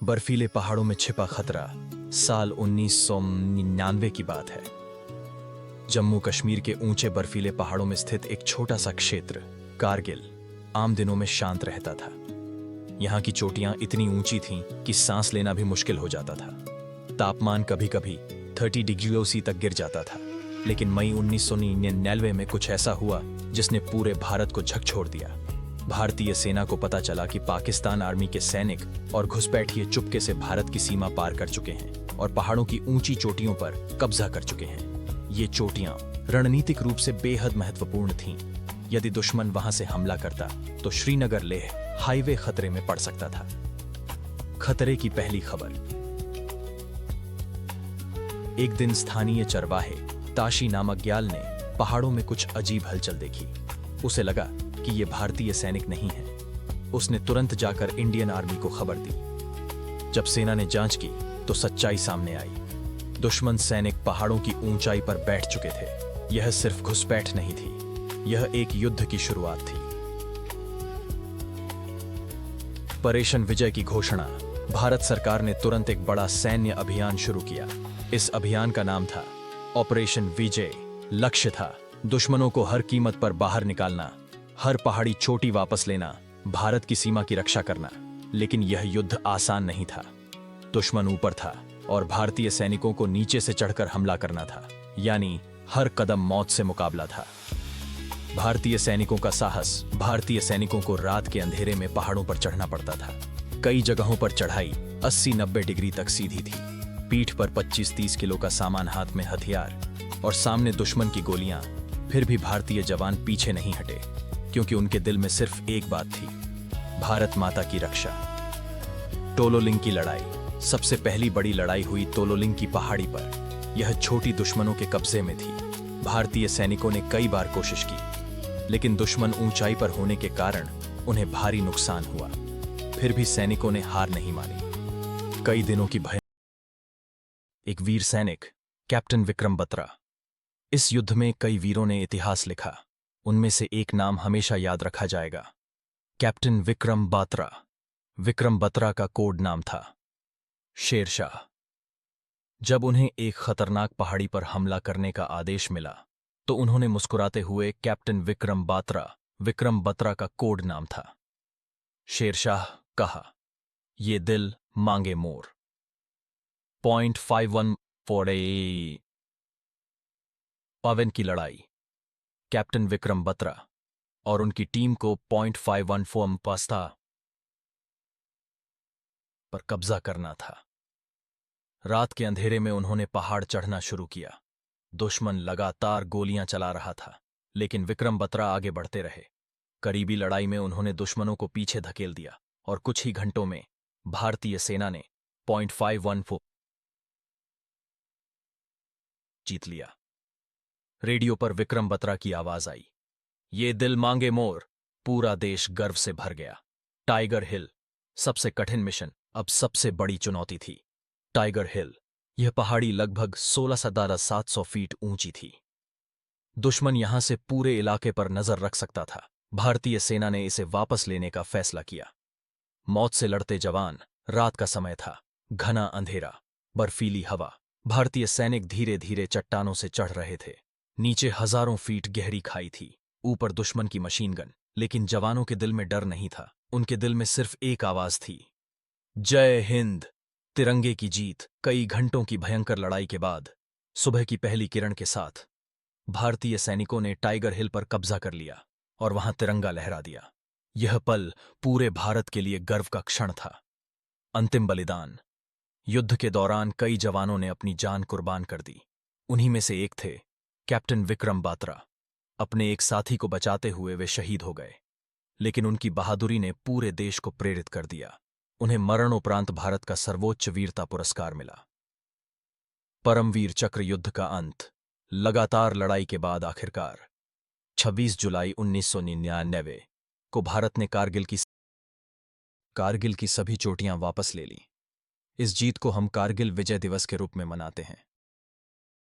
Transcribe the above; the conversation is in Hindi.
बर्फीले पहाड़ों में छिपा खतरा। साल 1999 की बात है। जम्मू कश्मीर के ऊंचे बर्फीले पहाड़ों में स्थित एक छोटा सा क्षेत्र कारगिल आम दिनों में शांत रहता था। यहाँ की चोटियां इतनी ऊंची थीं कि सांस लेना भी मुश्किल हो जाता था। तापमान कभी कभी 30 डिग्री सी तक गिर जाता था। लेकिन मई 1999 में कुछ ऐसा हुआ जिसने पूरे भारत को झकझोर दिया। भारतीय सेना को पता चला कि पाकिस्तान आर्मी के सैनिक और घुसपैठिए चुपके से भारत की सीमा पार कर चुके हैं और पहाड़ों की ऊंची चोटियों पर कब्जा कर चुके हैं। ये चोटियां रणनीतिक रूप से बेहद महत्वपूर्ण थीं। यदि दुश्मन वहां से हमला करता तो श्रीनगर लेह हाईवे खतरे में पड़ सकता था। खतरे की पहली खबर। एक दिन स्थानीय चरवाहे ताशी नामक ग्याल ने पहाड़ों में कुछ अजीब हलचल देखी। उसे लगा कि ये भारतीय सैनिक नहीं है। उसने तुरंत जाकर इंडियन आर्मी को खबर दी। जब सेना ने जांच की तो सच्चाई सामने आई। दुश्मन सैनिक पहाड़ों की ऊंचाई पर बैठ चुके थे। यह सिर्फ घुसपैठ नहीं थी, यह एक युद्ध की शुरुआत थी। ऑपरेशन विजय की घोषणा। भारत सरकार ने तुरंत एक बड़ा सैन्य अभियान शुरू किया। इस अभियान का नाम था ऑपरेशन विजय। लक्ष्य था दुश्मनों को हर कीमत पर बाहर निकालना, हर पहाड़ी चोटी वापस लेना, भारत की सीमा की रक्षा करना। लेकिन यह युद्ध आसान नहीं था। दुश्मन ऊपर था और भारतीय सैनिकों को नीचे से चढ़कर हमला करना था, यानी हर कदम मौत से मुकाबला था। भारतीय सैनिकों का साहस। भारतीय सैनिकों को रात के अंधेरे में पहाड़ों पर चढ़ना पड़ता था। कई जगहों पर चढ़ाई 80-90 डिग्री तक सीधी थी। पीठ पर 25-30 किलो का सामान, हाथ में हथियार और सामने दुश्मन की गोलियां। फिर भी भारतीय जवान पीछे नहीं हटे, क्योंकि उनके दिल में सिर्फ एक बात थी, भारत माता की रक्षा। टोलोलिंग की लड़ाई। सबसे पहली बड़ी लड़ाई हुई टोलोलिंग की पहाड़ी पर। यह छोटी दुश्मनों के कब्जे में थी। भारतीय सैनिकों ने कई बार कोशिश की, लेकिन दुश्मन ऊंचाई पर होने के कारण उन्हें भारी नुकसान हुआ। फिर भी सैनिकों ने हार नहीं मानी। कई दिनों की भय। एक वीर सैनिक, कैप्टन विक्रम बत्रा। इस युद्ध में कई वीरों ने इतिहास लिखा। उनमें से एक नाम हमेशा याद रखा जाएगा, कैप्टन विक्रम बात्रा। विक्रम बत्रा का कोड नाम था शेरशाह। जब उन्हें एक खतरनाक पहाड़ी पर हमला करने का आदेश मिला तो उन्होंने मुस्कुराते हुए कैप्टन विक्रम बात्रा, विक्रम बत्रा का कोड नाम था शेरशाह, कहा, ये दिल मांगे मोर। 0.5148 पवन की लड़ाई। कैप्टन विक्रम बत्रा और उनकी टीम को 0.514 पास्ता पर कब्जा करना था। रात के अंधेरे में उन्होंने पहाड़ चढ़ना शुरू किया। दुश्मन लगातार गोलियां चला रहा था, लेकिन विक्रम बत्रा आगे बढ़ते रहे। करीबी लड़ाई में उन्होंने दुश्मनों को पीछे धकेल दिया और कुछ ही घंटों में भारतीय सेना ने 0.514 जीत लिया। रेडियो पर विक्रम बत्रा की आवाज आई, ये दिल मांगे मोर। पूरा देश गर्व से भर गया। टाइगर हिल। सबसे कठिन मिशन, अब सबसे बड़ी चुनौती थी टाइगर हिल। यह पहाड़ी लगभग 16,700 फीट ऊंची थी। दुश्मन यहां से पूरे इलाके पर नजर रख सकता था। भारतीय सेना ने इसे वापस लेने का फैसला किया। मौत से लड़ते जवान। रात का समय था, घना अंधेरा, बर्फीली हवा। भारतीय सैनिक धीरे धीरे चट्टानों से चढ़ रहे थे। नीचे हजारों फीट गहरी खाई थी, ऊपर दुश्मन की मशीन गन। लेकिन जवानों के दिल में डर नहीं था। उनके दिल में सिर्फ एक आवाज थी, जय हिंद, तिरंगे की जीत। कई घंटों की भयंकर लड़ाई के बाद सुबह की पहली किरण के साथ भारतीय सैनिकों ने टाइगर हिल पर कब्जा कर लिया और वहां तिरंगा लहरा दिया। यह पल पूरे भारत के लिए गर्व का क्षण था। अंतिम बलिदान। युद्ध के दौरान कई जवानों ने अपनी जान कुर्बान कर दी। उन्हीं में से एक थे कैप्टन विक्रम बात्रा। अपने एक साथी को बचाते हुए वे शहीद हो गए, लेकिन उनकी बहादुरी ने पूरे देश को प्रेरित कर दिया। उन्हें मरणोपरांत भारत का सर्वोच्च वीरता पुरस्कार मिला, परमवीर चक्र। युद्ध का अंत। लगातार लड़ाई के बाद आखिरकार 26 जुलाई 1999 को भारत ने कारगिल की सभी चोटियां वापस ले लीं। इस जीत को हम कारगिल विजय दिवस के रूप में मनाते हैं।